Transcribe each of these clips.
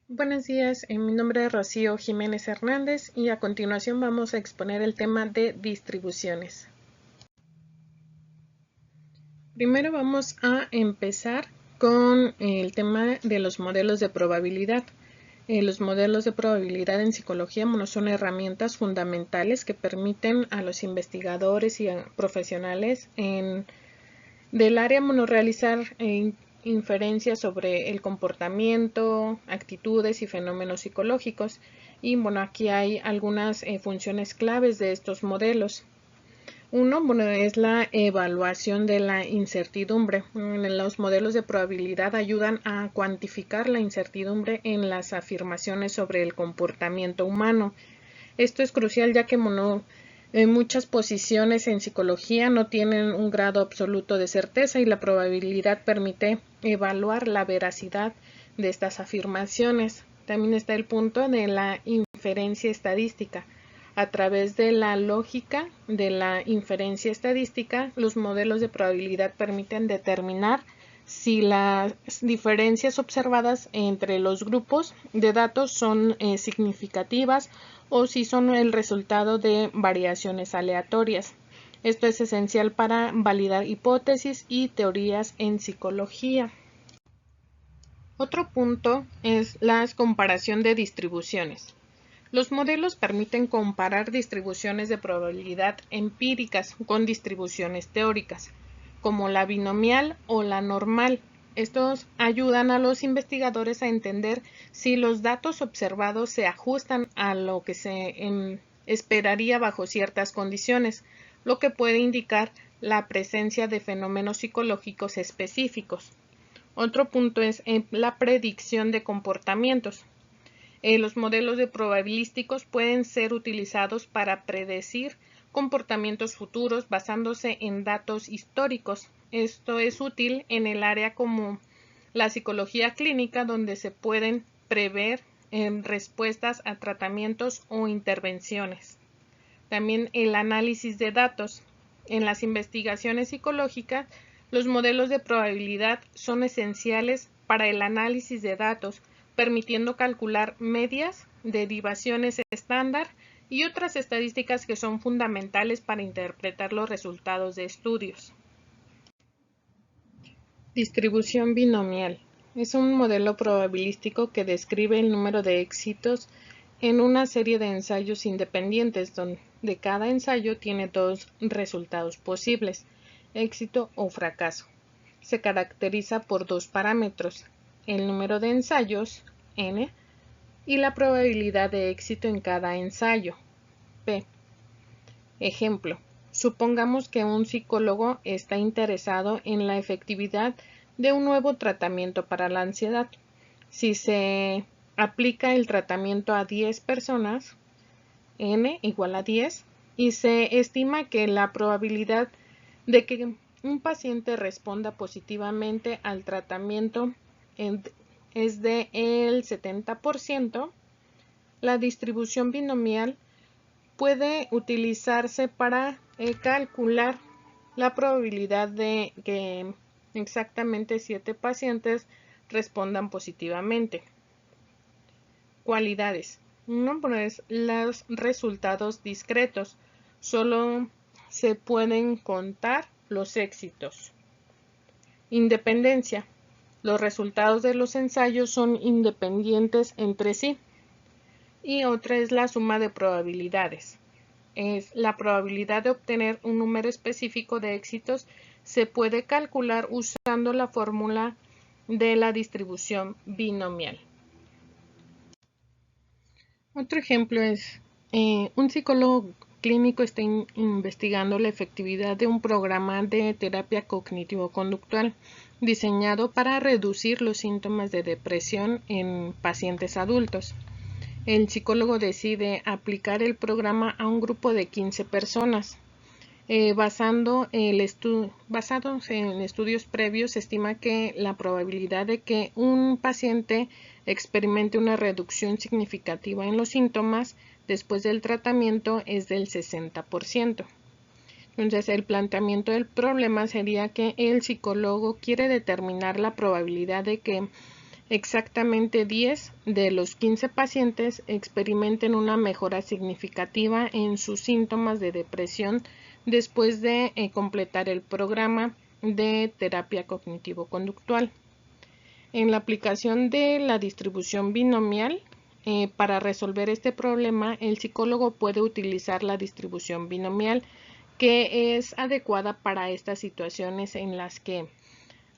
Buenos días, mi nombre es Rocío Jiménez Hernández y a continuación vamos a exponer el tema de distribuciones. Primero vamos a empezar con el tema de los modelos de probabilidad. Los modelos de probabilidad en psicología son herramientas fundamentales que permiten a los investigadores y a profesionales del área realizar inferencias sobre el comportamiento, actitudes y fenómenos psicológicos. Y aquí hay algunas funciones claves de estos modelos. Uno, es la evaluación de la incertidumbre. Los modelos de probabilidad ayudan a cuantificar la incertidumbre en las afirmaciones sobre el comportamiento humano. Esto es crucial ya que muchas posiciones en psicología no tienen un grado absoluto de certeza y la probabilidad permite evaluar la veracidad de estas afirmaciones. También está el punto de la inferencia estadística. A través de la lógica de la inferencia estadística, los modelos de probabilidad permiten determinar si las diferencias observadas entre los grupos de datos son significativas o si son el resultado de variaciones aleatorias. Esto es esencial para validar hipótesis y teorías en psicología. Otro punto es la comparación de distribuciones. Los modelos permiten comparar distribuciones de probabilidad empíricas con distribuciones teóricas, como la binomial o la normal. Estos ayudan a los investigadores a entender si los datos observados se ajustan a lo que se esperaría bajo ciertas condiciones, lo que puede indicar la presencia de fenómenos psicológicos específicos. Otro punto es la predicción de comportamientos. Los modelos de probabilísticos pueden ser utilizados para predecir comportamientos futuros basándose en datos históricos. Esto es útil en el área como la psicología clínica, donde se pueden prever respuestas a tratamientos o intervenciones. También el análisis de datos. En las investigaciones psicológicas, los modelos de probabilidad son esenciales para el análisis de datos, permitiendo calcular medias, derivaciones estándar y otras estadísticas que son fundamentales para interpretar los resultados de estudios. Distribución binomial. Es un modelo probabilístico que describe el número de éxitos en una serie de ensayos independientes, donde cada ensayo tiene dos resultados posibles, éxito o fracaso. Se caracteriza por dos parámetros, el número de ensayos, n, y la probabilidad de éxito en cada ensayo, p. Ejemplo, supongamos que un psicólogo está interesado en la efectividad de un nuevo tratamiento para la ansiedad. Si se aplica el tratamiento a 10 personas, n igual a 10, y se estima que la probabilidad de que un paciente responda positivamente al tratamiento es de el 70%, la distribución binomial puede utilizarse para calcular la probabilidad de que exactamente 7 pacientes respondan positivamente. Cualidades. No, pues los resultados discretos. Solo se pueden contar los éxitos. Independencia. Los resultados de los ensayos son independientes entre sí. Y otra es la suma de probabilidades. Es la probabilidad de obtener un número específico de éxitos se puede calcular usando la fórmula de la distribución binomial. Otro ejemplo es un psicólogo clínico está investigando la efectividad de un programa de terapia cognitivo-conductual diseñado para reducir los síntomas de depresión en pacientes adultos. El psicólogo decide aplicar el programa a un grupo de 15 personas. Basados en estudios previos, se estima que la probabilidad de que un paciente experimente una reducción significativa en los síntomas después del tratamiento es del 60%. Entonces, el planteamiento del problema sería que el psicólogo quiere determinar la probabilidad de que Exactamente 10 de los 15 pacientes experimenten una mejora significativa en sus síntomas de depresión después de completar el programa de terapia cognitivo-conductual. En la aplicación de la distribución binomial, para resolver este problema, el psicólogo puede utilizar la distribución binomial, que es adecuada para estas situaciones en las que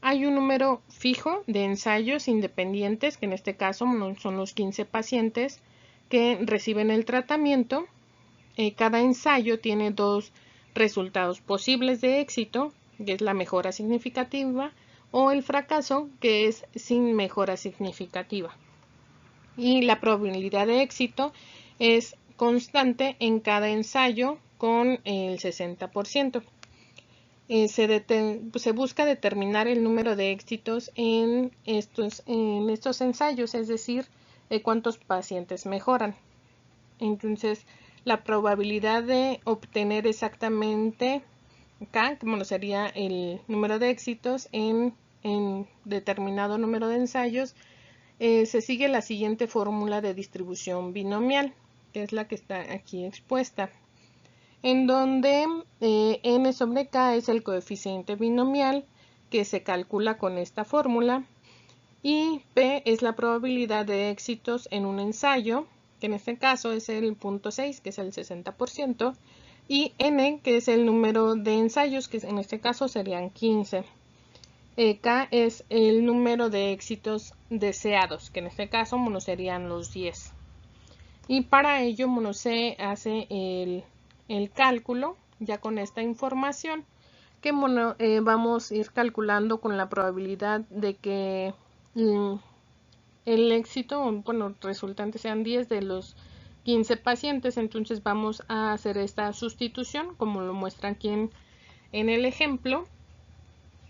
hay un número fijo de ensayos independientes, que en este caso son los 15 pacientes que reciben el tratamiento. Cada ensayo tiene dos resultados posibles de éxito, que es la mejora significativa, o el fracaso, que es sin mejora significativa. Y la probabilidad de éxito es constante en cada ensayo con el 60%. Se busca determinar el número de éxitos en estos ensayos, es decir, cuántos pacientes mejoran. Entonces, la probabilidad de obtener exactamente K, como sería el número de éxitos en determinado número de ensayos, se sigue la siguiente fórmula de distribución binomial, que es la que está aquí expuesta, en donde n sobre k es el coeficiente binomial que se calcula con esta fórmula, y p es la probabilidad de éxitos en un ensayo, que en este caso es el 0.6, que es el 60%, y n, que es el número de ensayos, que en este caso serían 15. K es el número de éxitos deseados, que en este caso serían los 10. Y para ello se hace el cálculo ya con esta información, que vamos a ir calculando con la probabilidad de que el éxito, resultante sean 10 de los 15 pacientes. Entonces vamos a hacer esta sustitución como lo muestra aquí en el ejemplo.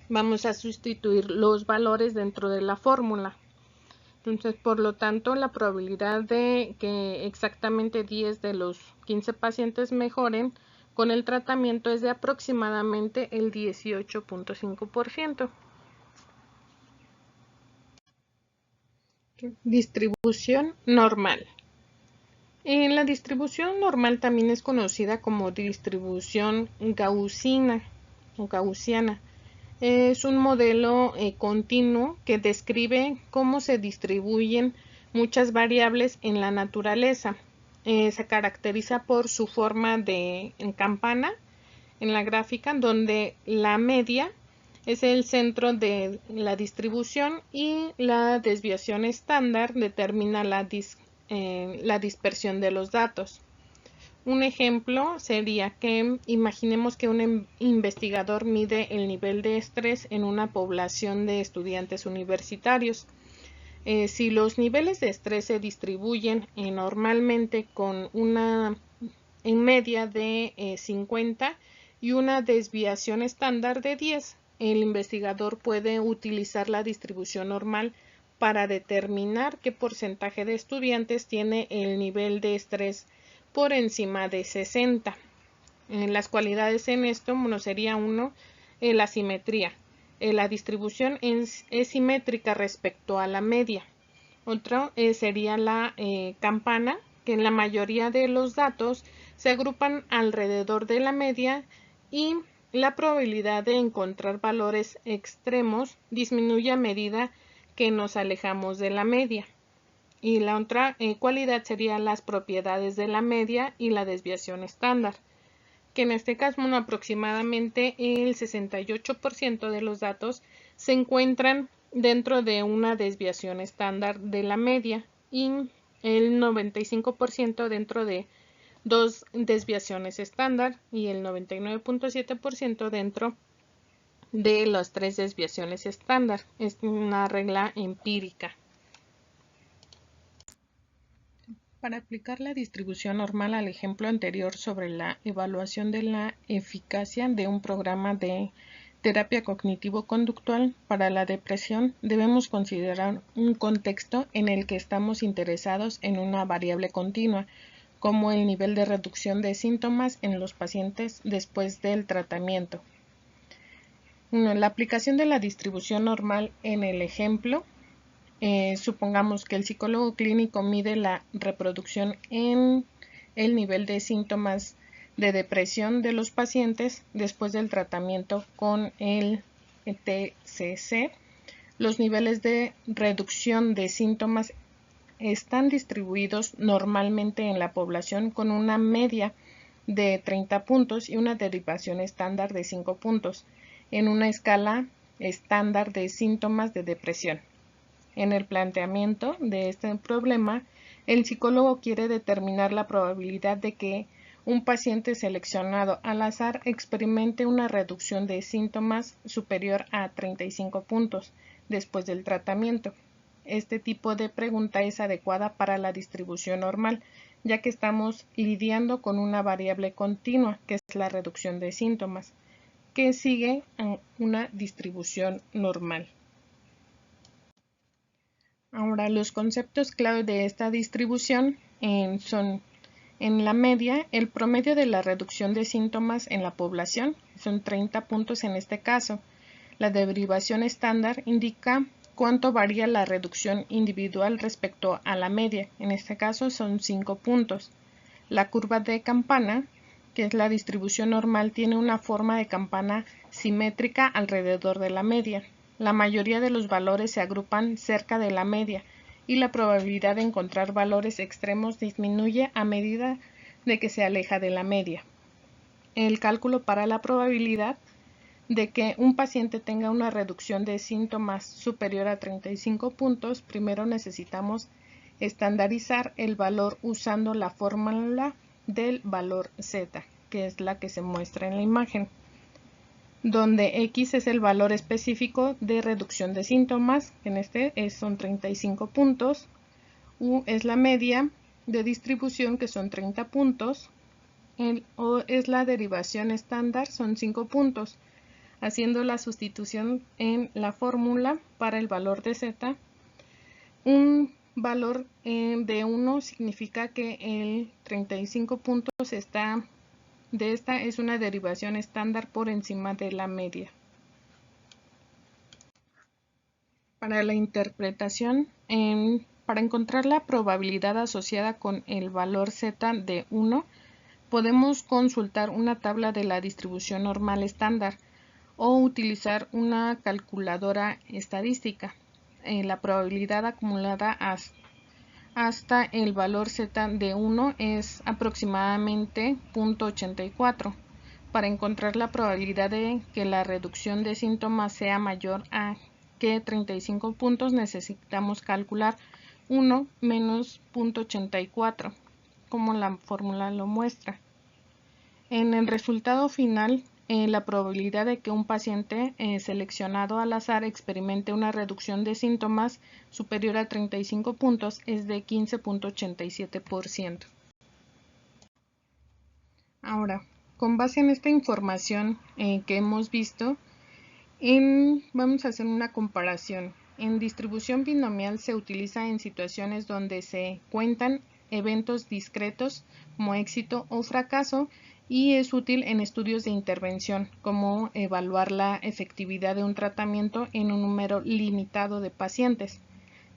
Vamos a sustituir los valores dentro de la fórmula. Entonces, por lo tanto, la probabilidad de que exactamente 10 de los 15 pacientes mejoren con el tratamiento es de aproximadamente el 18.5%. Distribución normal. La distribución normal también es conocida como distribución gaussiana o gaussiana. Es un modelo continuo que describe cómo se distribuyen muchas variables en la naturaleza. Se caracteriza por su forma de campana en la gráfica, donde la media es el centro de la distribución y la desviación estándar determina la dispersión de los datos. Un ejemplo sería que imaginemos que un investigador mide el nivel de estrés en una población de estudiantes universitarios. Si los niveles de estrés se distribuyen normalmente con una en media de 50 y una desviación estándar de 10, el investigador puede utilizar la distribución normal para determinar qué porcentaje de estudiantes tiene el nivel de estrés por encima de 60. Las cualidades en esto sería uno, la simetría. La distribución es simétrica respecto a la media. Otro sería la campana, que en la mayoría de los datos se agrupan alrededor de la media y la probabilidad de encontrar valores extremos disminuye a medida que nos alejamos de la media. Y la otra cualidad serían las propiedades de la media y la desviación estándar, que en este caso aproximadamente el 68% de los datos se encuentran dentro de una desviación estándar de la media y el 95% dentro de dos desviaciones estándar y el 99.7% dentro de las tres desviaciones estándar. Es una regla empírica. Para aplicar la distribución normal al ejemplo anterior sobre la evaluación de la eficacia de un programa de terapia cognitivo-conductual para la depresión, debemos considerar un contexto en el que estamos interesados en una variable continua, como el nivel de reducción de síntomas en los pacientes después del tratamiento. La aplicación de la distribución normal en el ejemplo Supongamos que el psicólogo clínico mide la reproducción en el nivel de síntomas de depresión de los pacientes después del tratamiento con el TCC. Los niveles de reducción de síntomas están distribuidos normalmente en la población con una media de 30 puntos y una derivación estándar de 5 puntos en una escala estándar de síntomas de depresión. En el planteamiento de este problema, el psicólogo quiere determinar la probabilidad de que un paciente seleccionado al azar experimente una reducción de síntomas superior a 35 puntos después del tratamiento. Este tipo de pregunta es adecuada para la distribución normal, ya que estamos lidiando con una variable continua, que es la reducción de síntomas, que sigue a una distribución normal. Ahora, los conceptos clave de esta distribución son: en la media, el promedio de la reducción de síntomas en la población, son 30 puntos en este caso. La derivación estándar indica cuánto varía la reducción individual respecto a la media, en este caso son 5 puntos. La curva de campana, que es la distribución normal, tiene una forma de campana simétrica alrededor de la media. La mayoría de los valores se agrupan cerca de la media y la probabilidad de encontrar valores extremos disminuye a medida de que se aleja de la media. El cálculo para la probabilidad de que un paciente tenga una reducción de síntomas superior a 35 puntos, primero necesitamos estandarizar el valor usando la fórmula del valor Z, que es la que se muestra en la imagen, donde X es el valor específico de reducción de síntomas, que en este son 35 puntos, U es la media de distribución, que son 30 puntos, O es la derivación estándar, son 5 puntos. Haciendo la sustitución en la fórmula para el valor de Z, un valor de 1 significa que el 35 puntos de esta es una derivación estándar por encima de la media. Para la interpretación, para encontrar la probabilidad asociada con el valor Z de 1, podemos consultar una tabla de la distribución normal estándar o utilizar una calculadora estadística. La probabilidad acumulada hasta el valor Z de 1 es aproximadamente 0.84. Para encontrar la probabilidad de que la reducción de síntomas sea mayor a que 35 puntos, necesitamos calcular 1 menos 0.84, como la fórmula lo muestra. En el resultado final, la probabilidad de que un paciente seleccionado al azar experimente una reducción de síntomas superior a 35 puntos es de 15.87%. Ahora, con base en esta información que hemos visto, vamos a hacer una comparación. En distribución binomial se utiliza en situaciones donde se cuentan eventos discretos como éxito o fracaso, y es útil en estudios de intervención, como evaluar la efectividad de un tratamiento en un número limitado de pacientes,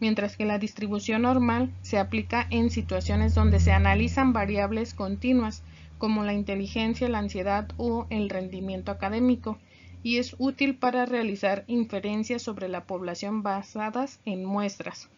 mientras que la distribución normal se aplica en situaciones donde se analizan variables continuas, como la inteligencia, la ansiedad o el rendimiento académico, y es útil para realizar inferencias sobre la población basadas en muestras.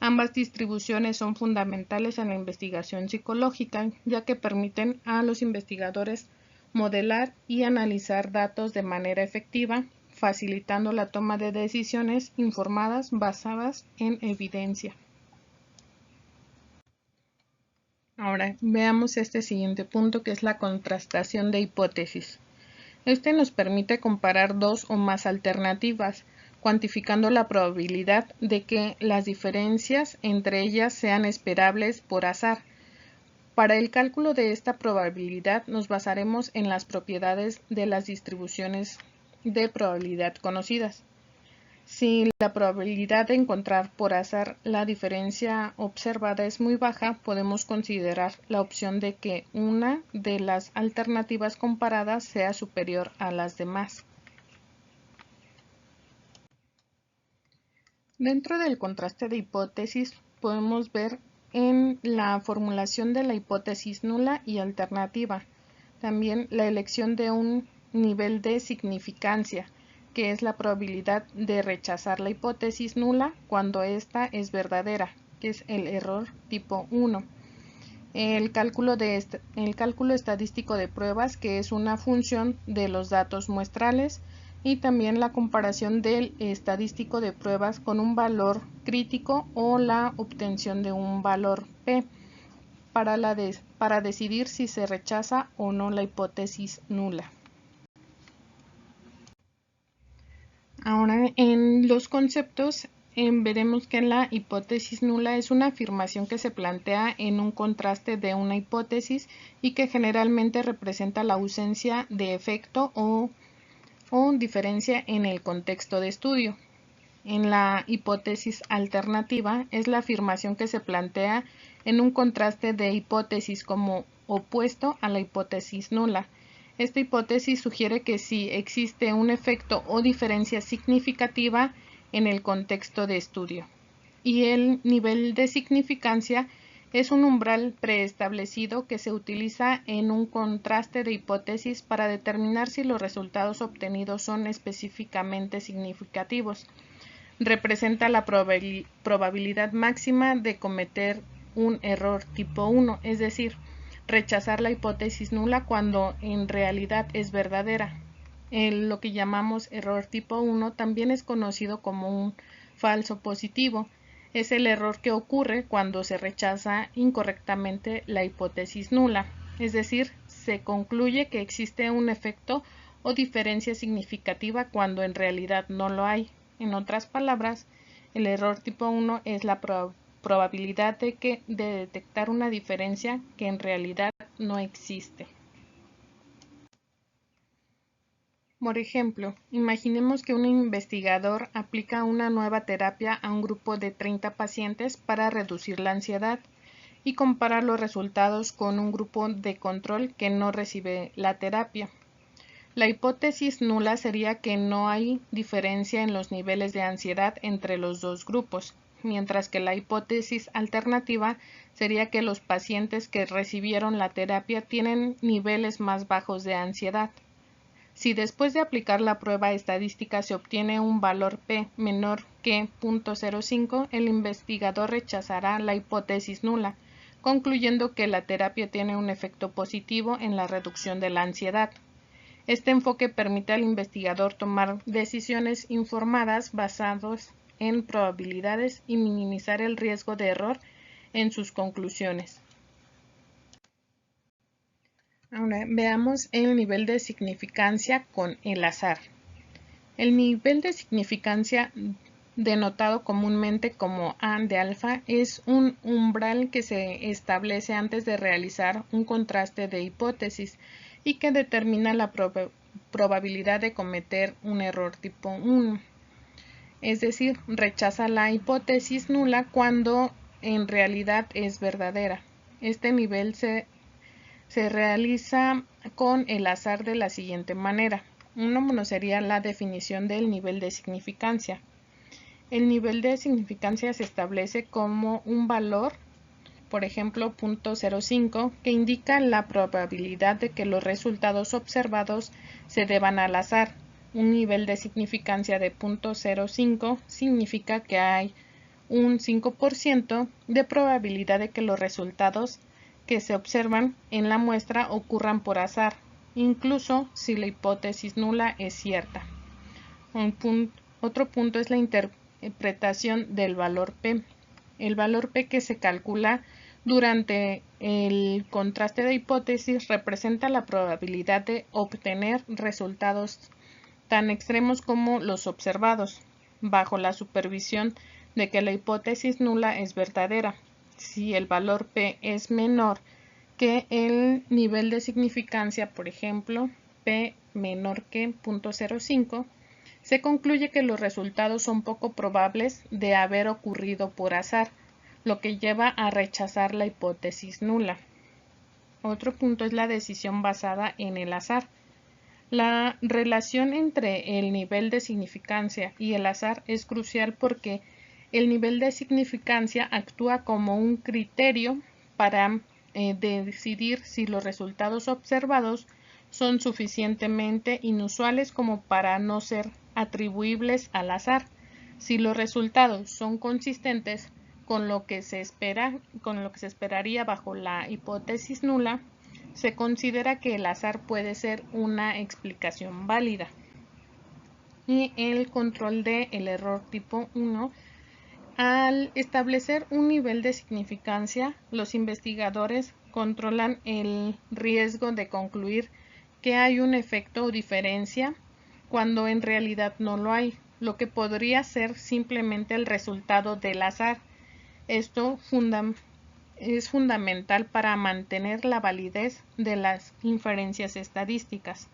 Ambas distribuciones son fundamentales en la investigación psicológica, ya que permiten a los investigadores modelar y analizar datos de manera efectiva, facilitando la toma de decisiones informadas basadas en evidencia. Ahora veamos este siguiente punto, que es la contrastación de hipótesis. Este nos permite comparar dos o más alternativas, cuantificando la probabilidad de que las diferencias entre ellas sean esperables por azar. Para el cálculo de esta probabilidad nos basaremos en las propiedades de las distribuciones de probabilidad conocidas. Si la probabilidad de encontrar por azar la diferencia observada es muy baja, podemos considerar la opción de que una de las alternativas comparadas sea superior a las demás. Dentro del contraste de hipótesis podemos ver en la formulación de la hipótesis nula y alternativa, también la elección de un nivel de significancia, que es la probabilidad de rechazar la hipótesis nula cuando ésta es verdadera, que es el error tipo 1. El cálculo estadístico de pruebas, que es una función de los datos muestrales, y también la comparación del estadístico de pruebas con un valor crítico o la obtención de un valor P para decidir si se rechaza o no la hipótesis nula. Ahora, en los conceptos, veremos que la hipótesis nula es una afirmación que se plantea en un contraste de una hipótesis y que generalmente representa la ausencia de efecto o diferencia en el contexto de estudio. En la hipótesis alternativa es la afirmación que se plantea en un contraste de hipótesis como opuesto a la hipótesis nula. Esta hipótesis sugiere que si existe un efecto o diferencia significativa en el contexto de estudio. Y el nivel de significancia es un umbral preestablecido que se utiliza en un contraste de hipótesis para determinar si los resultados obtenidos son específicamente significativos. Representa la probabilidad máxima de cometer un error tipo 1, es decir, rechazar la hipótesis nula cuando en realidad es verdadera. Lo que llamamos error tipo 1 también es conocido como un falso positivo. Es el error que ocurre cuando se rechaza incorrectamente la hipótesis nula, es decir, se concluye que existe un efecto o diferencia significativa cuando en realidad no lo hay. En otras palabras, el error tipo 1 es la probabilidad de detectar una diferencia que en realidad no existe. Por ejemplo, imaginemos que un investigador aplica una nueva terapia a un grupo de 30 pacientes para reducir la ansiedad y compara los resultados con un grupo de control que no recibe la terapia. La hipótesis nula sería que no hay diferencia en los niveles de ansiedad entre los dos grupos, mientras que la hipótesis alternativa sería que los pacientes que recibieron la terapia tienen niveles más bajos de ansiedad. Si después de aplicar la prueba estadística se obtiene un valor P menor que 0.05, el investigador rechazará la hipótesis nula, concluyendo que la terapia tiene un efecto positivo en la reducción de la ansiedad. Este enfoque permite al investigador tomar decisiones informadas basadas en probabilidades y minimizar el riesgo de error en sus conclusiones. Ahora veamos el nivel de significancia con el azar. El nivel de significancia, denotado comúnmente como A de alfa, es un umbral que se establece antes de realizar un contraste de hipótesis y que determina la probabilidad de cometer un error tipo 1. Es decir, rechaza la hipótesis nula cuando en realidad es verdadera. Este nivel se realiza con el azar de la siguiente manera. Uno sería la definición del nivel de significancia. El nivel de significancia se establece como un valor, por ejemplo 0.05, que indica la probabilidad de que los resultados observados se deban al azar. Un nivel de significancia de 0.05 significa que hay un 5% de probabilidad de que los resultados que se observan en la muestra ocurran por azar, incluso si la hipótesis nula es cierta. Otro punto es la interpretación del valor P. El valor P que se calcula durante el contraste de hipótesis representa la probabilidad de obtener resultados tan extremos como los observados, bajo la supervisión de que la hipótesis nula es verdadera. Si el valor P es menor que el nivel de significancia, por ejemplo, P menor que 0.05, se concluye que los resultados son poco probables de haber ocurrido por azar, lo que lleva a rechazar la hipótesis nula. Otro punto es la decisión basada en el azar. La relación entre el nivel de significancia y el azar es crucial porque el nivel de significancia actúa como un criterio para decidir si los resultados observados son suficientemente inusuales como para no ser atribuibles al azar. Si los resultados son consistentes con lo que se esperaría bajo la hipótesis nula, se considera que el azar puede ser una explicación válida. Y el control del error tipo 1. Al establecer un nivel de significancia, los investigadores controlan el riesgo de concluir que hay un efecto o diferencia cuando en realidad no lo hay, lo que podría ser simplemente el resultado del azar. Esto es fundamental para mantener la validez de las inferencias estadísticas.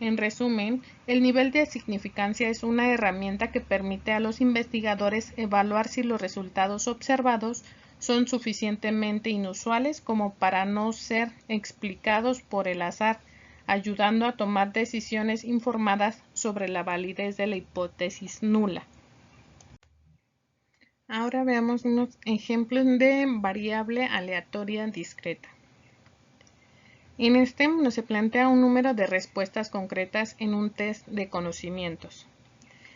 En resumen, el nivel de significancia es una herramienta que permite a los investigadores evaluar si los resultados observados son suficientemente inusuales como para no ser explicados por el azar, ayudando a tomar decisiones informadas sobre la validez de la hipótesis nula. Ahora veamos unos ejemplos de variable aleatoria discreta. En este se plantea un número de respuestas concretas en un test de conocimientos.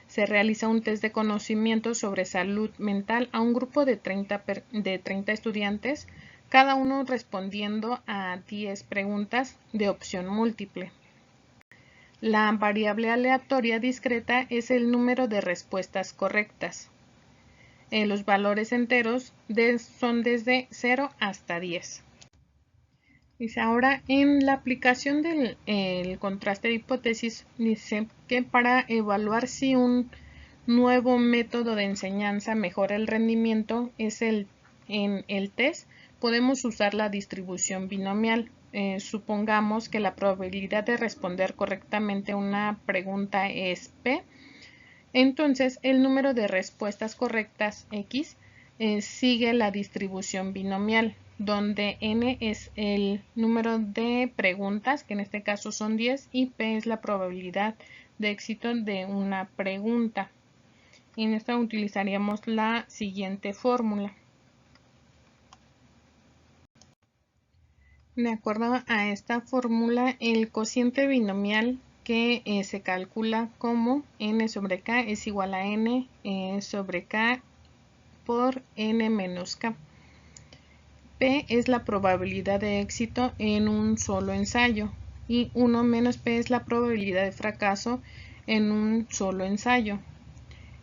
Se realiza un test de conocimientos sobre salud mental a un grupo de 30 estudiantes, cada uno respondiendo a 10 preguntas de opción múltiple. La variable aleatoria discreta es el número de respuestas correctas. Los valores enteros son desde 0 hasta 10. Dice ahora, en la aplicación del contraste de hipótesis, dice que para evaluar si un nuevo método de enseñanza mejora el rendimiento en el test, podemos usar la distribución binomial. Supongamos que la probabilidad de responder correctamente una pregunta es P. Entonces, el número de respuestas correctas X sigue la distribución binomial, donde n es el número de preguntas, que en este caso son 10, y p es la probabilidad de éxito de una pregunta. En esta utilizaríamos la siguiente fórmula. De acuerdo a esta fórmula, el cociente binomial que se calcula como n sobre k es igual a n sobre k por n menos k. P es la probabilidad de éxito en un solo ensayo y 1 menos P es la probabilidad de fracaso en un solo ensayo.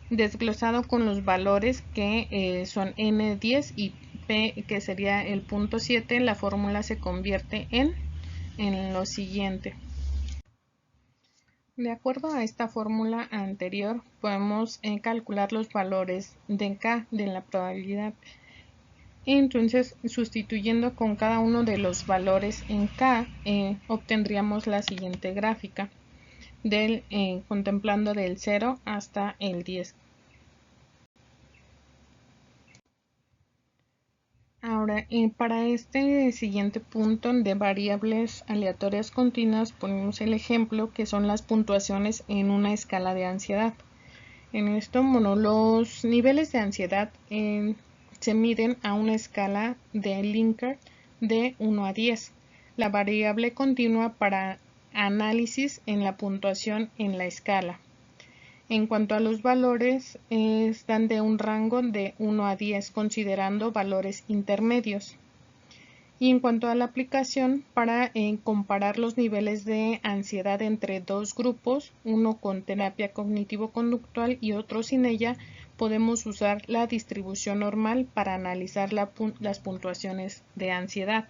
Desglosado con los valores que son N10 y P, que sería el punto 7, la fórmula se convierte en lo siguiente. De acuerdo a esta fórmula anterior, podemos calcular los valores de K de la probabilidad. Entonces, sustituyendo con cada uno de los valores en K, obtendríamos la siguiente gráfica, contemplando del 0 hasta el 10. Ahora, para este siguiente punto de variables aleatorias continuas, ponemos el ejemplo que son las puntuaciones en una escala de ansiedad. En esto, los niveles de ansiedad se miden a una escala de Likert de 1 a 10. La variable continua para análisis en la puntuación en la escala. En cuanto a los valores, están de un rango de 1 a 10, considerando valores intermedios. Y en cuanto a la aplicación, para comparar los niveles de ansiedad entre dos grupos, uno con terapia cognitivo-conductual y otro sin ella, podemos usar la distribución normal para analizar las puntuaciones de ansiedad.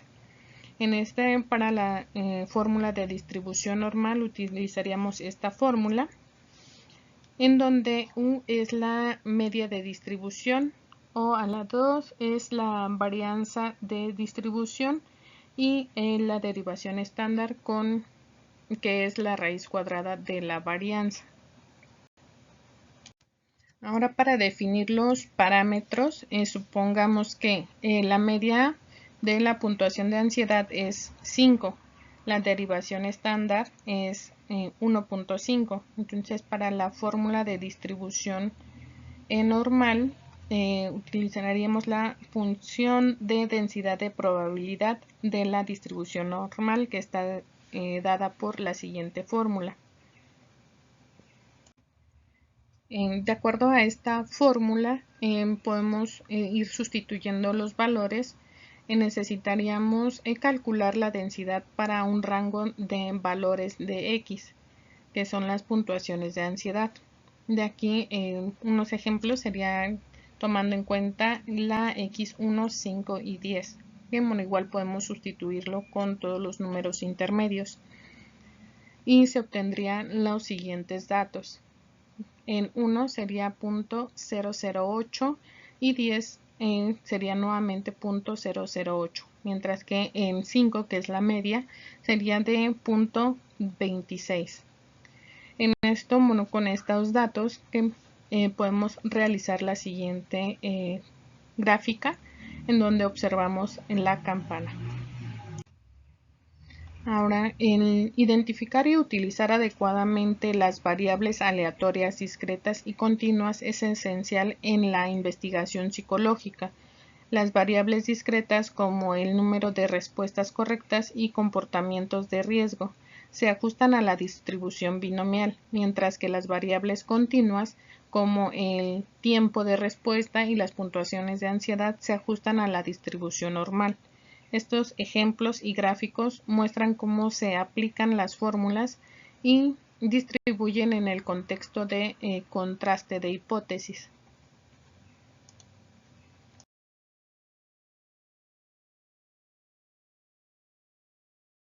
Para la fórmula de distribución normal utilizaríamos esta fórmula, en donde U es la media de distribución, O a la 2 es la varianza de distribución y la derivación estándar que es la raíz cuadrada de la varianza. Ahora, para definir los parámetros, supongamos que la media de la puntuación de ansiedad es 5. La derivación estándar es 1.5. Entonces, para la fórmula de distribución normal, utilizaríamos la función de densidad de probabilidad de la distribución normal, que está dada por la siguiente fórmula. De acuerdo a esta fórmula, podemos ir sustituyendo los valores. Necesitaríamos calcular la densidad para un rango de valores de X, que son las puntuaciones de ansiedad. De aquí unos ejemplos serían tomando en cuenta la X1, 5 y 10. Bien, bueno, igual podemos sustituirlo con todos los números intermedios y se obtendrían los siguientes datos. En 1 sería .008 y 10 sería nuevamente .008, mientras que en 5, que es la media, sería de .26. En esto, bueno, con estos datos podemos realizar la siguiente gráfica en donde observamos en la campana. Ahora, el identificar y utilizar adecuadamente las variables aleatorias, discretas y continuas es esencial en la investigación psicológica. Las variables discretas, como el número de respuestas correctas y comportamientos de riesgo, se ajustan a la distribución binomial, mientras que las variables continuas, como el tiempo de respuesta y las puntuaciones de ansiedad, se ajustan a la distribución normal. Estos ejemplos y gráficos muestran cómo se aplican las fórmulas y distribuyen en el contexto de contraste de hipótesis.